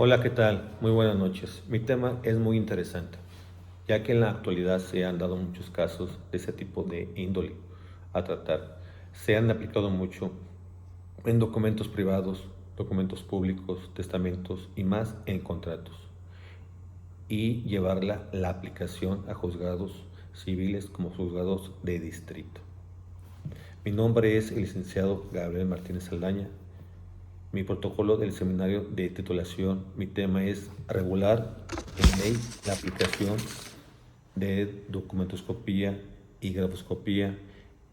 Hola, ¿qué tal? Muy buenas noches. Mi tema es muy interesante, ya que en la actualidad se han dado muchos casos de ese tipo de índole a tratar. Se han aplicado mucho en documentos privados, documentos públicos, testamentos y más en contratos. Y llevarla la aplicación a juzgados civiles como juzgados de distrito. Mi nombre es el licenciado Gabriel Martínez Saldaña. Mi protocolo del seminario de titulación, mi tema es regular en ley la aplicación de documentoscopía y grafoscopía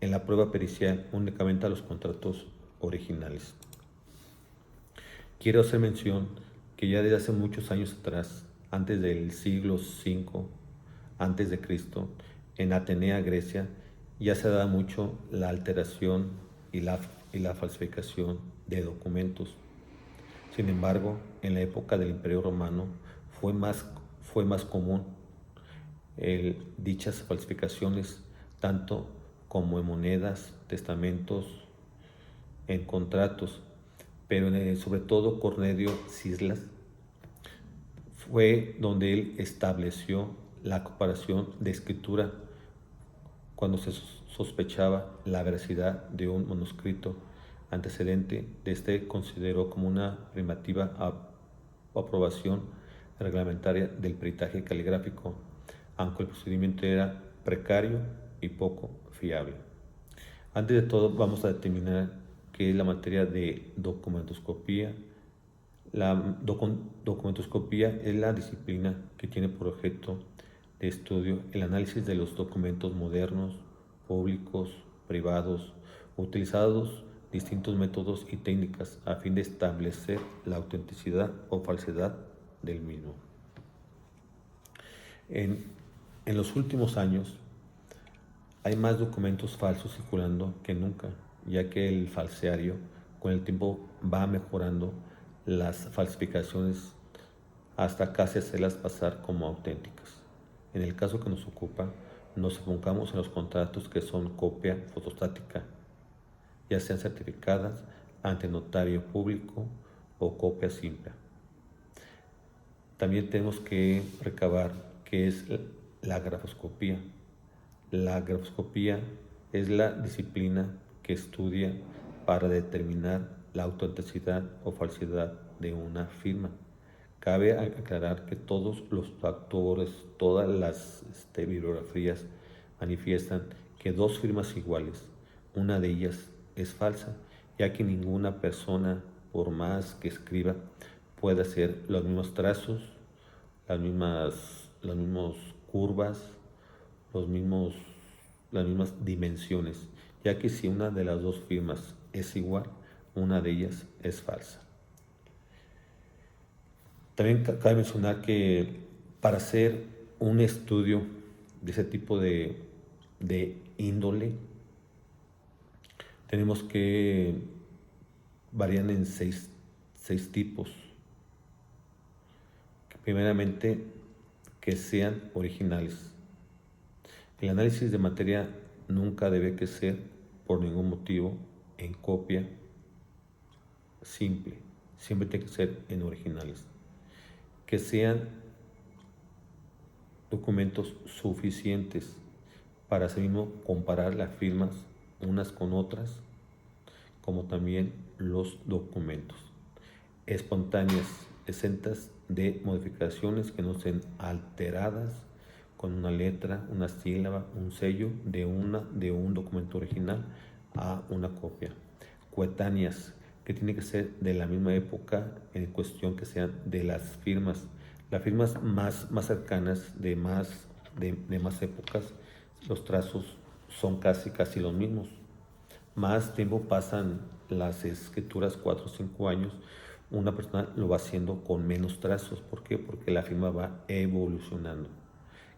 en la prueba pericial únicamente a los contratos originales. Quiero hacer mención que ya desde hace muchos años atrás, antes del siglo V antes de Cristo, en Atenea, Grecia, ya se da mucho la alteración y la falsificación de documentos. Sin embargo, en la época del Imperio Romano fue más común dichas falsificaciones, tanto como en monedas, testamentos, en contratos, pero sobre todo Cornelio Cislas fue donde él estableció la comparación de escritura cuando se sospechaba la veracidad de un manuscrito antecedente. Este consideró como una primitiva aprobación reglamentaria del peritaje caligráfico, aunque el procedimiento era precario y poco fiable. Antes de todo, vamos a determinar qué es la materia de documentoscopía. La documentoscopía es la disciplina que tiene por objeto de estudio el análisis de los documentos modernos, públicos, privados, utilizados distintos métodos y técnicas a fin de establecer la autenticidad o falsedad del mismo. En, en los últimos años hay más documentos falsos circulando que nunca, ya que el falseario con el tiempo va mejorando las falsificaciones hasta casi hacerlas pasar como auténticas. En el caso que nos ocupa, nos enfocamos en los contratos que son copia fotostática, ya sean certificadas ante notario público o copia simple. También tenemos que recabar qué es la grafoscopía. La grafoscopía es la disciplina que estudia para determinar la autenticidad o falsedad de una firma. Cabe aclarar que todos los factores, todas las bibliografías manifiestan que dos firmas iguales, una de ellas es falsa, ya que ninguna persona, por más que escriba, puede hacer los mismos trazos, las mismas curvas, las mismas dimensiones, ya que si una de las dos firmas es igual, una de ellas es falsa. También cabe mencionar que para hacer un estudio de ese tipo de índole, tenemos que variar en seis tipos. Primeramente, que sean originales. El análisis de materia nunca debe que ser, por ningún motivo, en copia simple. Siempre tiene que ser en originales. Que sean documentos suficientes para así mismo comparar las firmas unas con otras, como también los documentos. Espontáneas, exentas de modificaciones, que no sean alteradas con una letra, una sílaba, un sello de un documento original a una copia. Coetáneas, que tiene que ser de la misma época, en cuestión que sean de las firmas más cercanas, de más épocas. Los trazos son casi los mismos. Más tiempo pasan las escrituras, 4 o 5 años, una persona lo va haciendo con menos trazos. ¿Por qué? Porque la firma va evolucionando.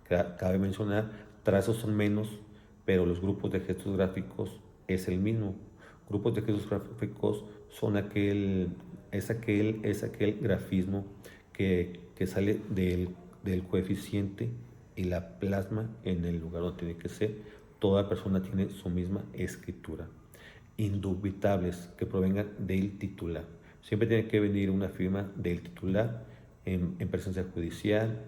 Cabe mencionar, trazos son menos, pero los grupos de gestos gráficos es el mismo. Grupos de gestos gráficos son aquel grafismo que sale del coeficiente y la plasma en el lugar donde tiene que ser. Toda persona tiene su misma escritura. Indubitables, que provengan del titular. Siempre tiene que venir una firma del titular en presencia judicial,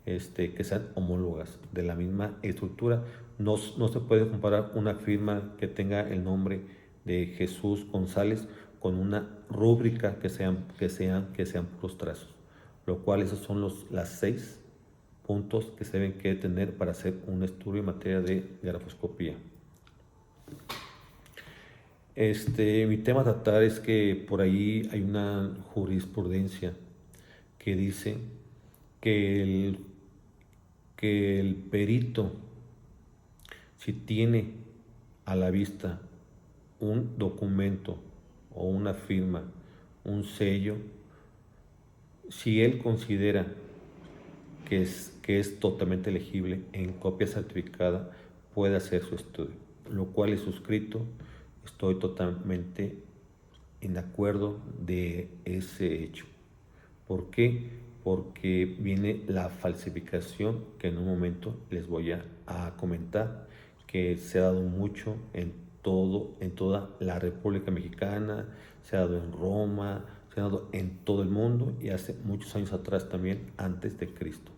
que sean homólogas de la misma estructura. No se puede comparar una firma que tenga el nombre de Jesús González con una rúbrica que sean puros trazos, lo cual esos son las 6 puntos que se deben que tener para hacer un estudio en materia de grafoscopía. Mi tema a tratar es que por ahí hay una jurisprudencia que dice que el perito, si tiene a la vista un documento o una firma, un sello, si él considera que es totalmente legible en copia certificada, puede hacer su estudio, lo cual es suscrito. Estoy totalmente en acuerdo de ese hecho. ¿Por qué? Porque viene la falsificación que en un momento les voy a comentar, que se ha dado mucho en toda la República Mexicana, se ha dado en Roma, se ha dado en todo el mundo y hace muchos años atrás también, antes de Cristo.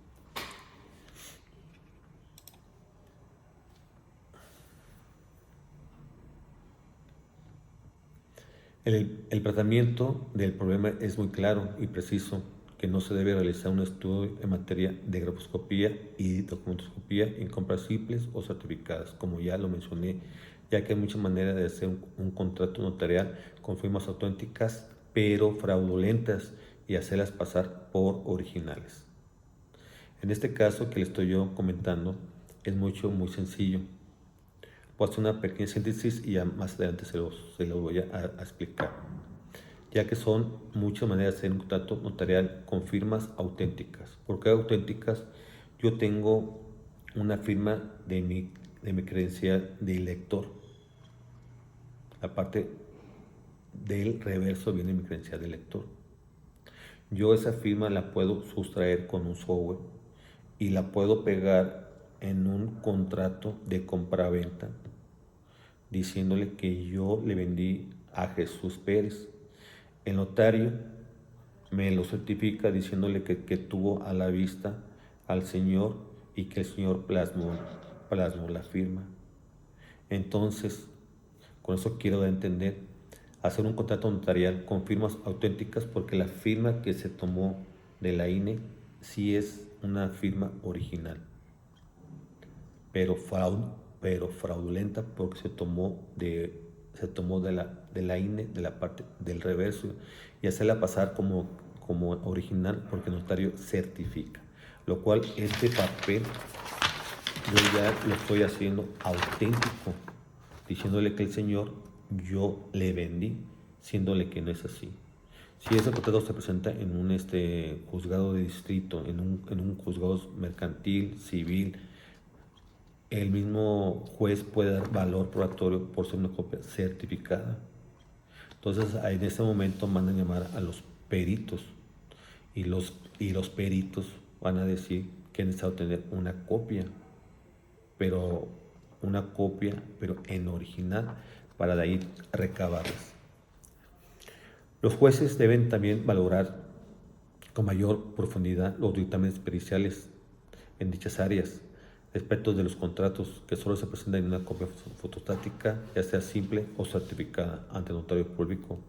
El tratamiento del problema es muy claro y preciso, que no se debe realizar un estudio en materia de grafoscopía y documentoscopía en compras simples o certificadas, como ya lo mencioné, ya que hay muchas maneras de hacer un contrato notarial con firmas auténticas, pero fraudulentas, y hacerlas pasar por originales. En este caso que le estoy yo comentando, es muy sencillo. Puedo hacer una pequeña síntesis y ya más adelante se lo voy a explicar, ya que son muchas maneras de hacer un contrato notarial con firmas auténticas. ¿Por qué auténticas? Yo tengo una firma de mi credencial de lector. Aparte del reverso viene mi credencial de lector. Yo esa firma la puedo sustraer con un software y la puedo pegar en un contrato de compra-venta, diciéndole que yo le vendí a Jesús Pérez. El notario me lo certifica diciéndole que tuvo a la vista al señor y que el señor plasmó la firma. Entonces, con eso quiero dar a entender, hacer un contrato notarial con firmas auténticas, porque la firma que se tomó de la INE sí es una firma original, pero fraudulenta, porque se tomó de la INE, de la parte del reverso, y hacerla pasar como original, porque el notario certifica, lo cual este papel yo ya lo estoy haciendo auténtico, diciéndole que el señor yo le vendí, siéndole que no es así. Si ese contrato se presenta en un juzgado de distrito, en un juzgado mercantil, civil, el mismo juez puede dar valor probatorio por ser una copia certificada. Entonces, en ese momento mandan llamar a los peritos, y los peritos van a decir que han necesitado tener una copia, pero en original, para de ahí recabarlas. Los jueces deben también valorar con mayor profundidad los dictámenes periciales en dichas áreas, respecto de los contratos que solo se presentan en una copia fotostática, ya sea simple o certificada ante el notario público,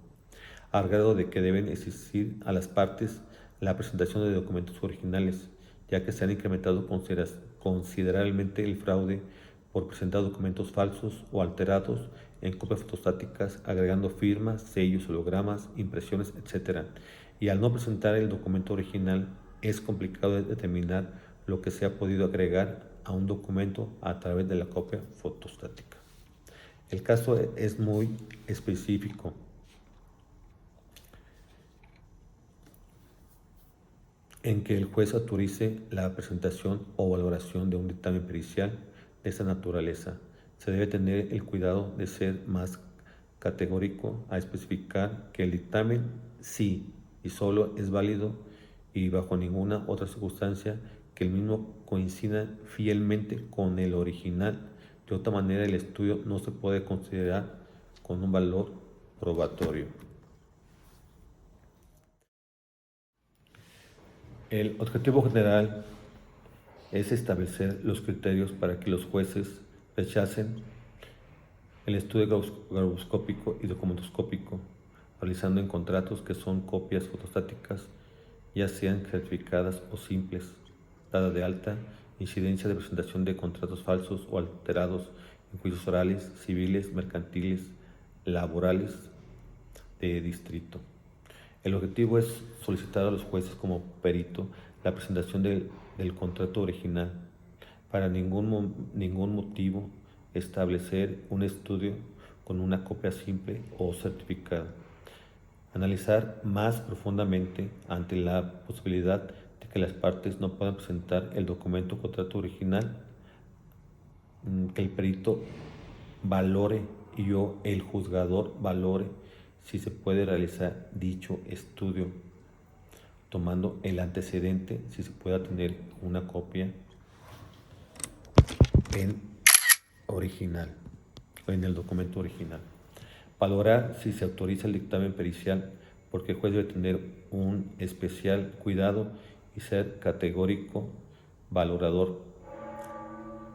al grado de que deben exigir a las partes la presentación de documentos originales, ya que se han incrementado considerablemente el fraude por presentar documentos falsos o alterados en copias fotostáticas, agregando firmas, sellos, hologramas, impresiones, etc. Y al no presentar el documento original, es complicado determinar lo que se ha podido agregar a un documento a través de la copia fotostática. El caso es muy específico. En que el juez autorice la presentación o valoración de un dictamen pericial de esa naturaleza. Se debe tener el cuidado de ser más categórico a especificar que el dictamen sí y solo es válido, y bajo ninguna otra circunstancia que el mismo coincida fielmente con el original. De otra manera, el estudio no se puede considerar con un valor probatorio. El objetivo general es establecer los criterios para que los jueces rechacen el estudio graboscópico y documentoscópico, realizando en contratos que son copias fotostáticas, ya sean certificadas o simples, dada de alta, incidencia de presentación de contratos falsos o alterados en juicios orales, civiles, mercantiles, laborales de distrito. El objetivo es solicitar a los jueces como perito la presentación del contrato original. Para ningún motivo establecer un estudio con una copia simple o certificada. Analizar más profundamente ante la posibilidad de que las partes no puedan presentar el documento o contrato original, que el perito valore o el juzgador valore si se puede realizar dicho estudio, tomando el antecedente si se pueda tener una copia en original, en el documento original. Valorar si se autoriza el dictamen pericial, porque el juez debe tener un especial cuidado y ser categórico valorador,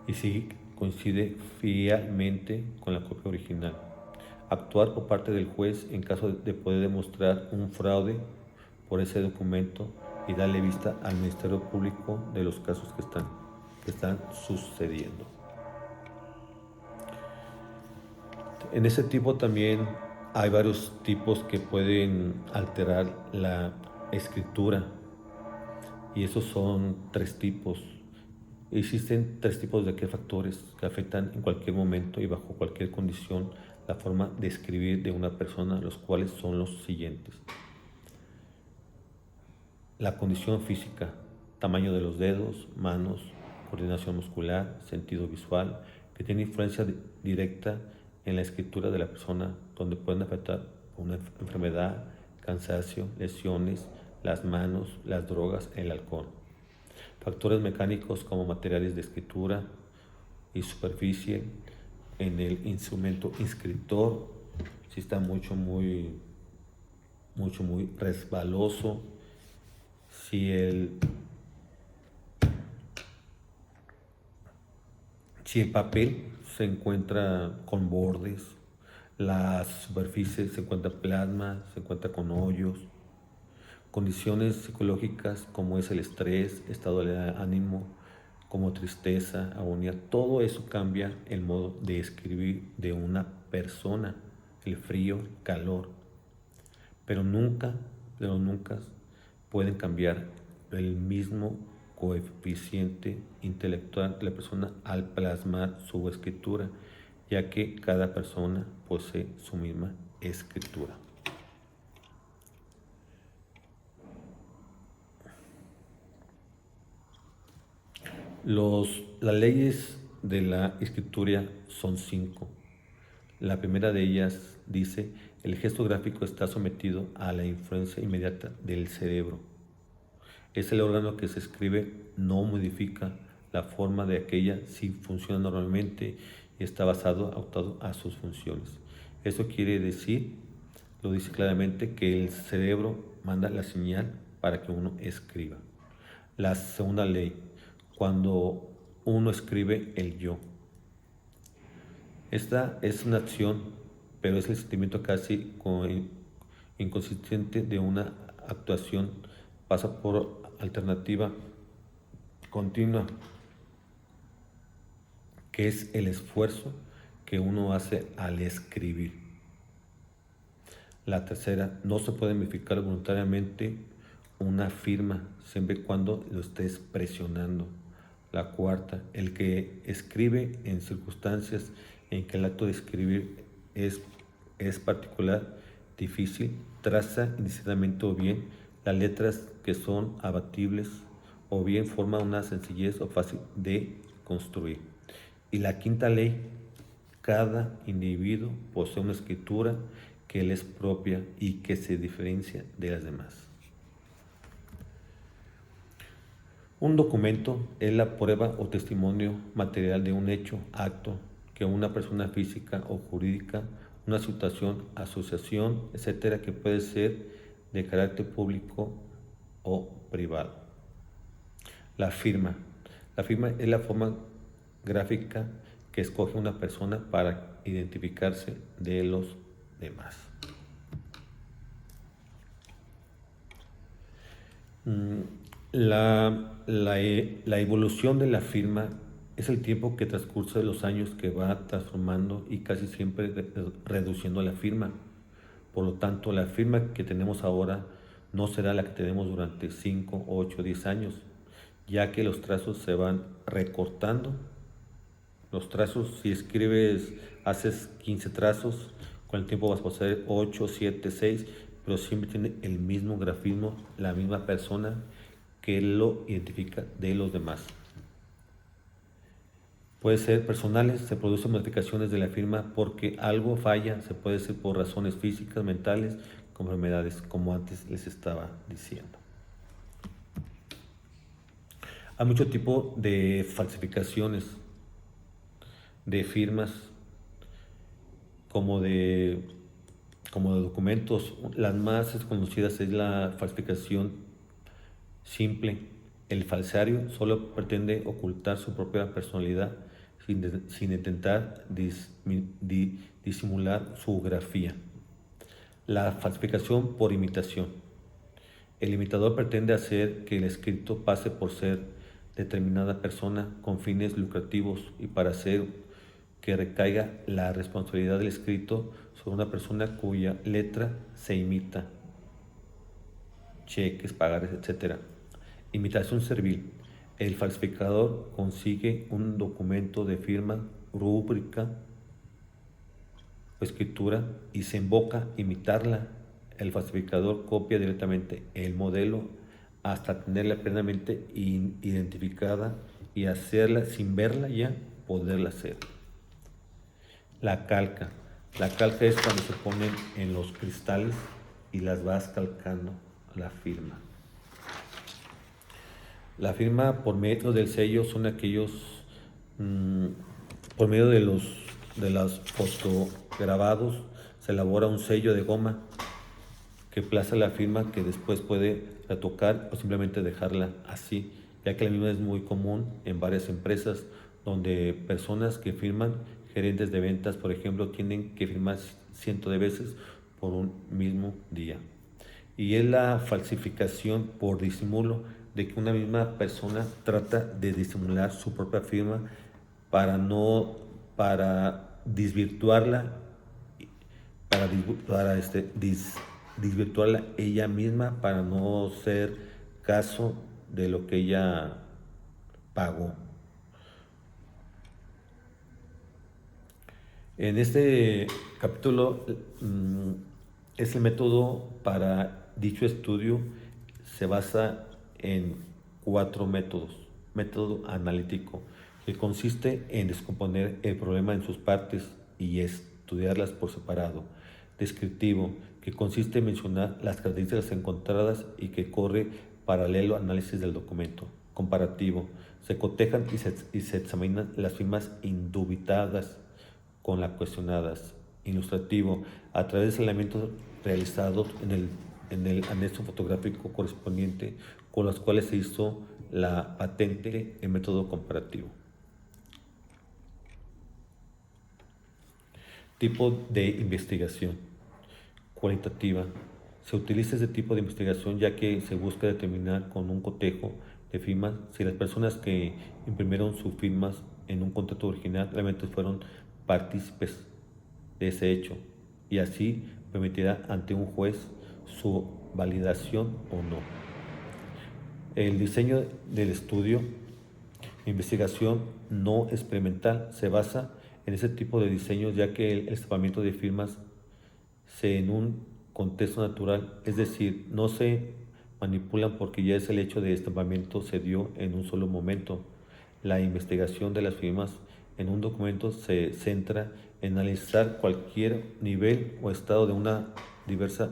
y si coincide fielmente con la copia original. Actuar por parte del juez en caso de poder demostrar un fraude por ese documento y darle vista al Ministerio Público de los casos que están sucediendo. En ese tipo también hay varios tipos que pueden alterar la escritura, y esos son 3 tipos. Existen 3 tipos de factores que afectan en cualquier momento y bajo cualquier condición la forma de escribir de una persona, los cuales son los siguientes. La condición física, tamaño de los dedos, manos, coordinación muscular, sentido visual, que tiene influencia directa en la escritura de la persona, donde pueden afectar una enfermedad, cansancio, lesiones, las manos, las drogas, el alcohol. Factores mecánicos como materiales de escritura y superficie en el instrumento inscriptor, si está muy resbaloso, si el papel se encuentra con bordes, la superficie se encuentra plasma, se encuentra con hoyos, condiciones psicológicas como es el estrés, estado de ánimo, como tristeza, agonía, todo eso cambia el modo de escribir de una persona, el frío, el calor, pero nunca pueden cambiar el mismo coeficiente intelectual de la persona al plasmar su escritura, ya que cada persona posee su misma escritura. Las leyes de la escritura son 5. La primera de ellas dice: el gesto gráfico está sometido a la influencia inmediata del cerebro. Es el órgano que se escribe, no modifica la forma de aquella si funciona normalmente y está adaptado a sus funciones. Eso quiere decir, lo dice claramente, que el cerebro manda la señal para que uno escriba. La segunda ley, cuando uno escribe el yo. Esta es una acción, pero es el sentimiento casi inconsistente de una actuación, pasa por alternativa continua, que es el esfuerzo que uno hace al escribir. La tercera, no se puede modificar voluntariamente una firma, siempre y cuando lo estés presionando. La cuarta, el que escribe en circunstancias en que el acto de escribir es particular, difícil, traza indistintamente o bien las letras que son abatibles o bien forma una sencillez o fácil de construir. Y la quinta ley, cada individuo posee una escritura que le es propia y que se diferencia de las demás. Un documento es la prueba o testimonio material de un hecho, acto, que una persona física o jurídica, una situación, asociación, etcétera, que puede ser de carácter público o privado. La firma. La firma es la forma gráfica que escoge una persona para identificarse de los demás. La evolución de la firma es el tiempo que transcurre de los años que va transformando y casi siempre reduciendo la firma. Por lo tanto, la firma que tenemos ahora no será la que tenemos durante 5, 8, 10 años, ya que los trazos se van recortando. Los trazos, si escribes, haces 15 trazos, con el tiempo vas a hacer 8, 7, 6, pero siempre tiene el mismo grafismo, la misma persona que lo identifica de los demás. Puede ser personales, se producen modificaciones de la firma porque algo falla, se puede ser por razones físicas, mentales, como enfermedades, como antes les estaba diciendo. Hay mucho tipo de falsificaciones de firmas, como de documentos. Las más conocidas es la falsificación simple. El falsario solo pretende ocultar su propia personalidad sin intentar disimular su grafía. La falsificación por imitación. El imitador pretende hacer que el escrito pase por ser determinada persona con fines lucrativos y para hacer que recaiga la responsabilidad del escrito sobre una persona cuya letra se imita. Cheques, pagares, etc. Imitación servil. El falsificador consigue un documento de firma, rúbrica o escritura y se invoca a imitarla. El falsificador copia directamente el modelo hasta tenerla plenamente identificada y hacerla sin verla ya, poderla hacer. La calca. La calca es cuando se ponen en los cristales y las vas calcando la firma. La firma por medio del sello son aquellos, por medio de los fotograbados, se elabora un sello de goma que plaza la firma que después puede retocar o simplemente dejarla así, ya que la misma es muy común en varias empresas donde personas que firman, gerentes de ventas, por ejemplo, tienen que firmar cientos de veces por un mismo día. Y es la falsificación por disimulo de que una misma persona trata de disimular su propia firma para desvirtuarla, desvirtuarla ella misma para no ser caso de lo que ella pagó. En este capítulo es el método para dicho estudio, se basa en 4 métodos. Método analítico, que consiste en descomponer el problema en sus partes y estudiarlas por separado. Descriptivo, que consiste en mencionar las características encontradas y que corre paralelo al análisis del documento. Comparativo, se cotejan y se examinan las firmas indubitadas con las cuestionadas. Ilustrativo, a través de elementos realizados en el anexo fotográfico correspondiente con los cuales se hizo la patente en método comparativo. Tipo de investigación cualitativa. Se utiliza este tipo de investigación ya que se busca determinar con un cotejo de firmas si las personas que imprimieron sus firmas en un contrato original realmente fueron partícipes de ese hecho y así permitirá ante un juez su validación o no. El diseño del estudio, investigación no experimental, se basa en ese tipo de diseños ya que el estampamiento de firmas se en un contexto natural, es decir, no se manipulan porque ya es el hecho de estampamiento se dio en un solo momento. La investigación de las firmas en un documento se centra en analizar cualquier nivel o estado de una diversas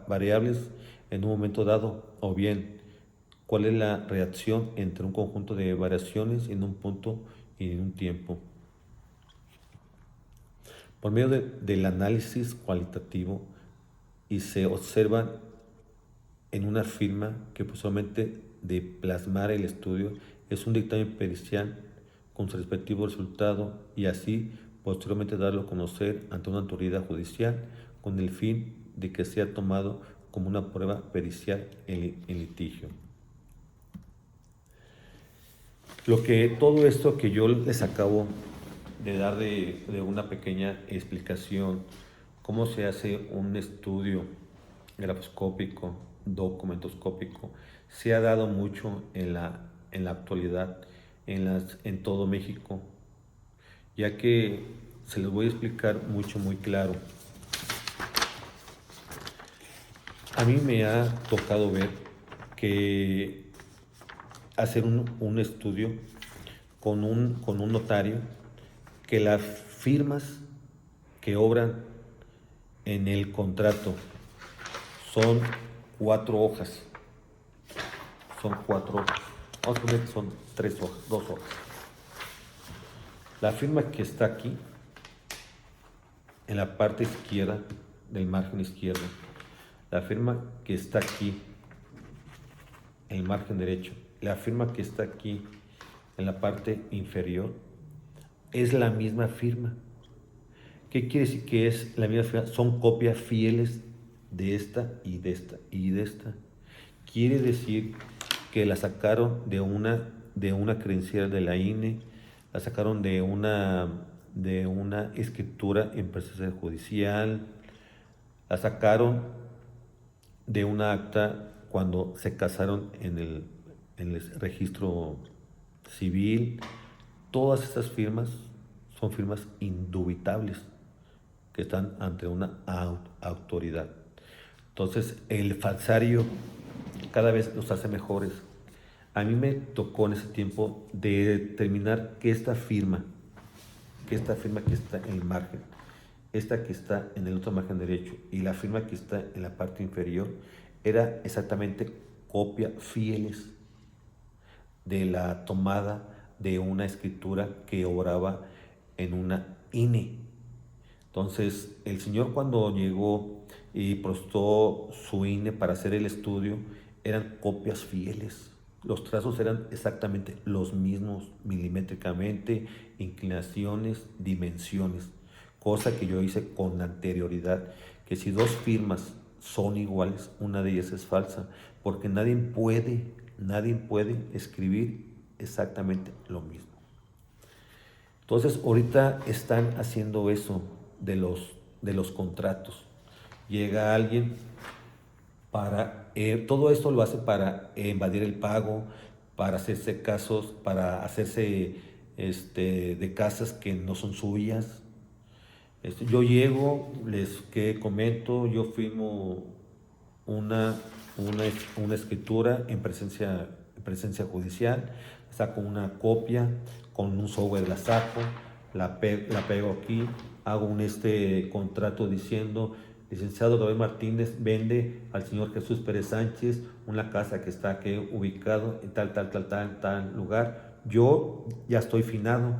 variables en un momento dado, o bien cuál es la reacción entre un conjunto de variaciones en un punto y en un tiempo. Por medio del análisis cualitativo y se observa en una firma que posiblemente de plasmar el estudio es un dictamen pericial con su respectivo resultado y así posteriormente darlo a conocer ante una autoridad judicial con el fin de que sea tomado como una prueba pericial en litigio. Todo esto que yo les acabo de dar de una pequeña explicación, cómo se hace un estudio grafoscópico, documentoscópico, se ha dado mucho en la actualidad en todo México, ya que se los voy a explicar muy claro. A mí me ha tocado ver que hacer un estudio con un notario, que las firmas que obran en el contrato son 4 hojas. Son 4 hojas. Vamos a poner que son 3 hojas, 2 hojas. La firma que está aquí, en la parte izquierda, del margen izquierdo, la firma que está aquí, en el margen derecho, la firma que está aquí, en la parte inferior, es la misma firma. ¿Qué quiere decir que es la misma firma? Son copias fieles de esta y de esta y de esta. Quiere decir que la sacaron de una credencial de la INE, la sacaron de una escritura en presencia judicial, la sacaron de una acta cuando se casaron en el registro civil. Todas estas firmas son firmas indubitables que están ante una autoridad. Entonces, el falsario cada vez los hace mejores. A mí me tocó en ese tiempo de determinar que esta firma que está en el margen, esta que está en el otro margen derecho y la firma que está en la parte inferior, era exactamente copia fieles de la tomada de una escritura que obraba en una INE. Entonces, el señor cuando llegó y prostó su INE para hacer el estudio, eran copias fieles. Los trazos eran exactamente los mismos, milimétricamente, inclinaciones, dimensiones, cosa que yo hice con anterioridad, que si 2 firmas son iguales, una de ellas es falsa, porque nadie puede escribir exactamente lo mismo. Entonces, ahorita están haciendo eso de los contratos. Llega alguien todo esto lo hace para evadir el pago, para hacerse casos, para hacerse de casas que no son suyas. Yo llego, que comento, yo firmo una escritura en presencia judicial, saco una copia, con un software la saco, la pego aquí, hago un contrato diciendo: licenciado Gabriel Martínez vende al señor Jesús Pérez Sánchez una casa que está aquí ubicado en tal lugar. Yo ya estoy finado,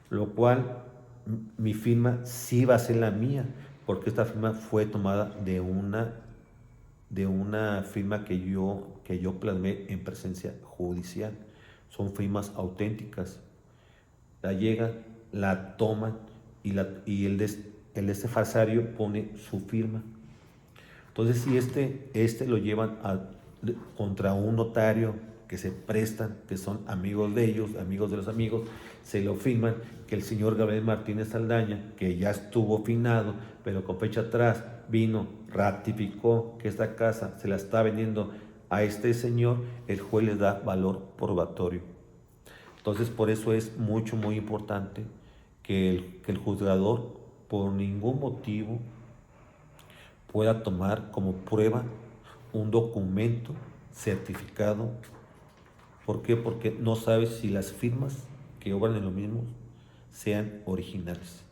lo cual mi firma sí va a ser la mía, porque esta firma fue tomada de una firma que yo plasmé en presencia judicial. Son firmas auténticas. La llegan, la toman y el de este falsario pone su firma. Entonces, si lo llevan contra un notario que se prestan, que son amigos de ellos, amigos de los amigos, se lo firman, que el señor Gabriel Martínez Saldaña, que ya estuvo finado, pero con fecha atrás, vino, ratificó que esta casa se la está vendiendo a este señor, el juez le da valor probatorio. Entonces, por eso es muy importante que el juzgador, por ningún motivo, pueda tomar como prueba un documento certificado. ¿Por qué? Porque no sabe si las firmas que obran en lo mismo sean originales,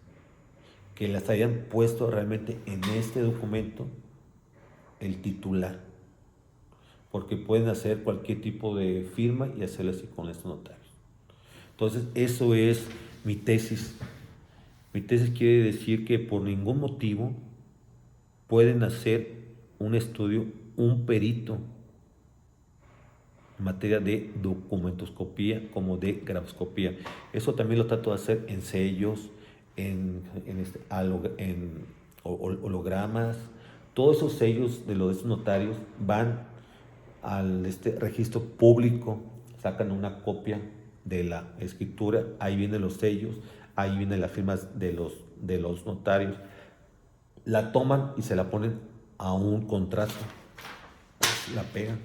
que las hayan puesto realmente en este documento el titular, porque pueden hacer cualquier tipo de firma y hacerlo así con estos notarios. Entonces, eso es mi tesis. Mi tesis quiere decir que por ningún motivo pueden hacer un estudio, un perito en materia de documentoscopía como de grafoscopía. Eso también lo trato de hacer en sellos, en hologramas. Todos esos sellos de los de estos notarios van al registro público, sacan una copia de la escritura, ahí vienen los sellos, ahí vienen las firmas de los notarios, la toman y se la ponen a un contrato, la pegan,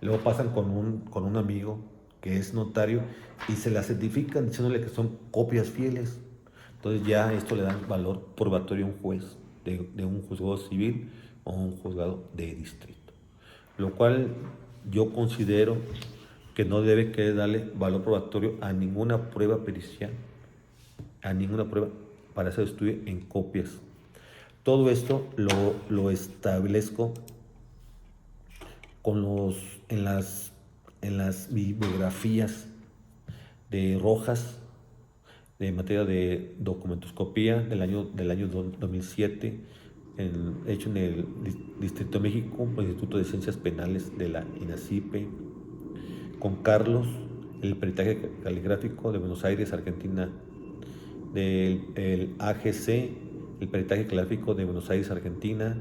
luego pasan con un amigo que es notario y se la certifican diciéndole que son copias fieles. Entonces ya esto le da valor probatorio a un juez de un juzgado civil o un juzgado de distrito, lo cual yo considero que no debe que darle valor probatorio a ninguna prueba pericial, a ninguna prueba para hacer estudio en copias. Todo esto lo establezco en las bibliografías de Rojas de materia de documentoscopía del año 2007, hecho en el Distrito de México por el Instituto de Ciencias Penales de la INACIPE, con Carlos, el peritaje caligráfico de Buenos Aires, Argentina, del AGC, el peritaje caligráfico de Buenos Aires, Argentina,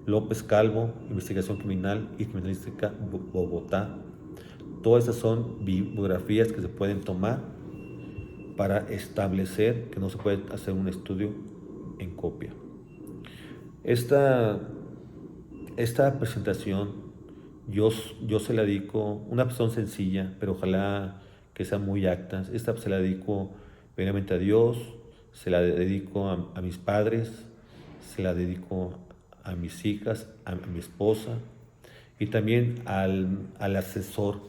López Calvo, investigación criminal y criminalística, Bogotá. Todas esas son bibliografías que se pueden tomar para establecer que no se puede hacer un estudio en copia. Esta presentación yo se la dedico, una persona sencilla, pero ojalá que sea muy acta. Esta se la dedico primeramente a Dios, se la dedico a mis padres, se la dedico a mis hijas, a mi esposa y también al asesor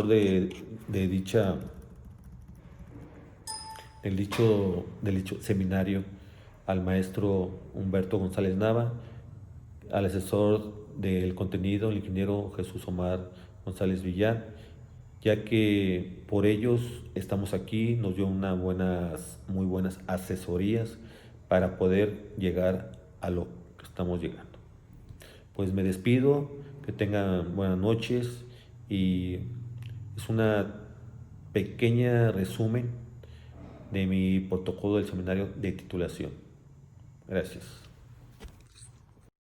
de dicha del dicho seminario, al maestro Humberto González Nava, al asesor del contenido, el ingeniero Jesús Omar González Villar, ya que por ellos estamos aquí, nos dio muy buenas asesorías para poder llegar a lo que estamos llegando. Pues me despido, que tengan buenas noches y es una pequeña resumen de mi protocolo del seminario de titulación. Gracias.